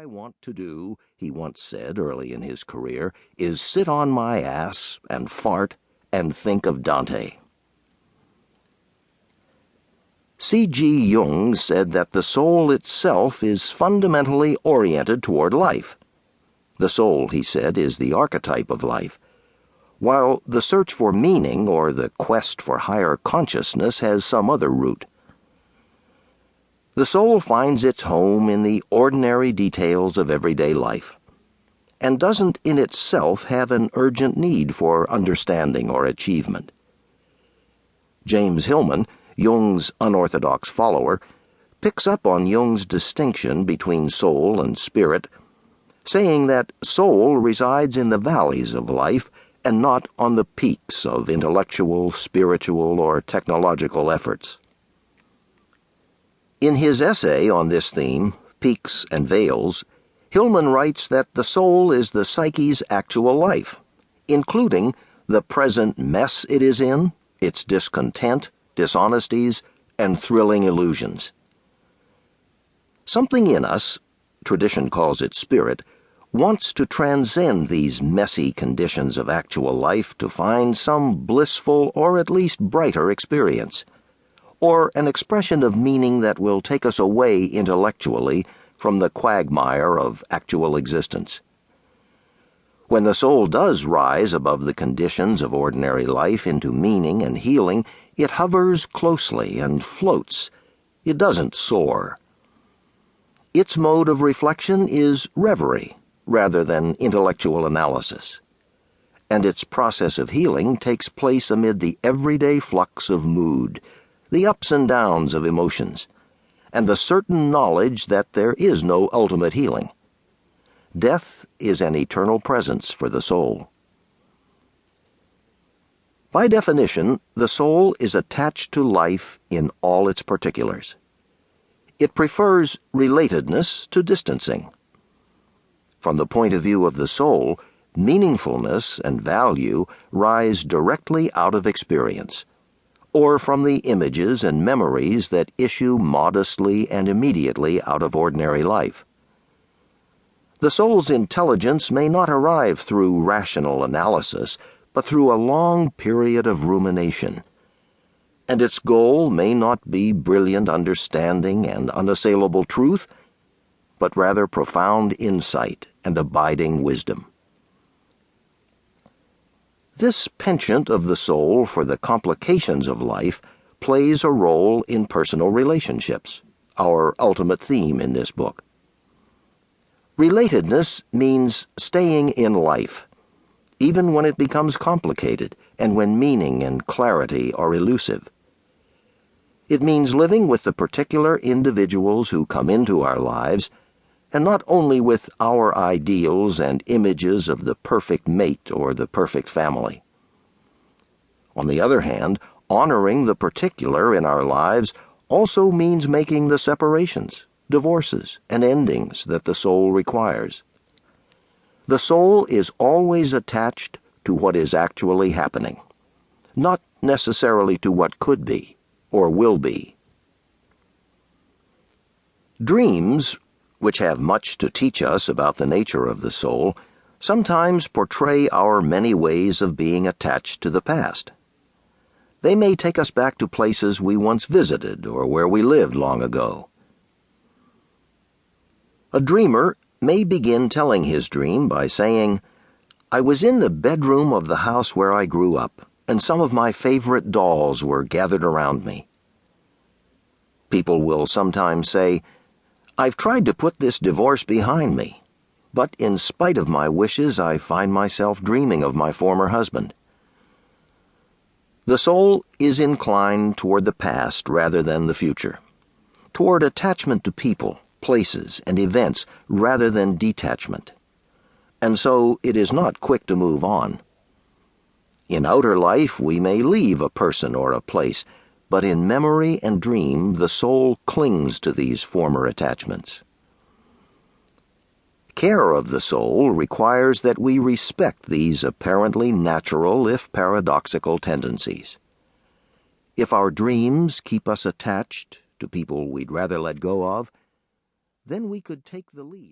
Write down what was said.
want to do," he once said early in his career, "is sit on my ass and fart and think of Dante." C.G. Jung said that the soul itself is fundamentally oriented toward life. The soul, he said, is the archetype of life, while the search for meaning or the quest for higher consciousness has some other root. The soul finds its home in the ordinary details of everyday life, and doesn't in itself have an urgent need for understanding or achievement. James Hillman, Jung's unorthodox follower, picks up on Jung's distinction between soul and spirit, saying that soul resides in the valleys of life and not on the peaks of intellectual, spiritual, or technological efforts. In his essay on this theme, Peaks and Vales, Hillman writes that the soul is the psyche's actual life, including the present mess it is in, its discontent, dishonesties, and thrilling illusions. Something in us, tradition calls it spirit, wants to transcend these messy conditions of actual life to find some blissful or at least brighter experience, or an expression of meaning that will take us away intellectually from the quagmire of actual existence. When the soul does rise above the conditions of ordinary life into meaning and healing, it hovers closely and floats. It doesn't soar. Its mode of reflection is reverie rather than intellectual analysis, and its process of healing takes place amid the everyday flux of mood, the ups and downs of emotions, and the certain knowledge that there is no ultimate healing. Death is an eternal presence for the soul. By definition, the soul is attached to life in all its particulars. It prefers relatedness to distancing. From the point of view of the soul, meaningfulness and value rise directly out of experience, or from the images and memories that issue modestly and immediately out of ordinary life. The soul's intelligence may not arrive through rational analysis, but through a long period of rumination, and its goal may not be brilliant understanding and unassailable truth, but rather profound insight and abiding wisdom. This penchant of the soul for the complications of life plays a role in personal relationships, our ultimate theme in this book. Relatedness means staying in life, even when it becomes complicated and when meaning and clarity are elusive. It means living with the particular individuals who come into our lives, and not only with our ideals and images of the perfect mate or the perfect family. On the other hand, honoring the particular in our lives also means making the separations, divorces, and endings that the soul requires. The soul is always attached to what is actually happening, not necessarily to what could be or will be. Dreams, which have much to teach us about the nature of the soul, sometimes portray our many ways of being attached to the past. They may take us back to places we once visited or where we lived long ago. A dreamer may begin telling his dream by saying, "I was in the bedroom of the house where I grew up, and some of my favorite dolls were gathered around me." People will sometimes say, "I've tried to put this divorce behind me, but in spite of my wishes, I find myself dreaming of my former husband." The soul is inclined toward the past rather than the future, toward attachment to people, places, and events rather than detachment, and so it is not quick to move on. In outer life, we may leave a person or a place, but in memory and dream, the soul clings to these former attachments. Care of the soul requires that we respect these apparently natural, if paradoxical, tendencies. If our dreams keep us attached to people we'd rather let go of, then we could take the lead.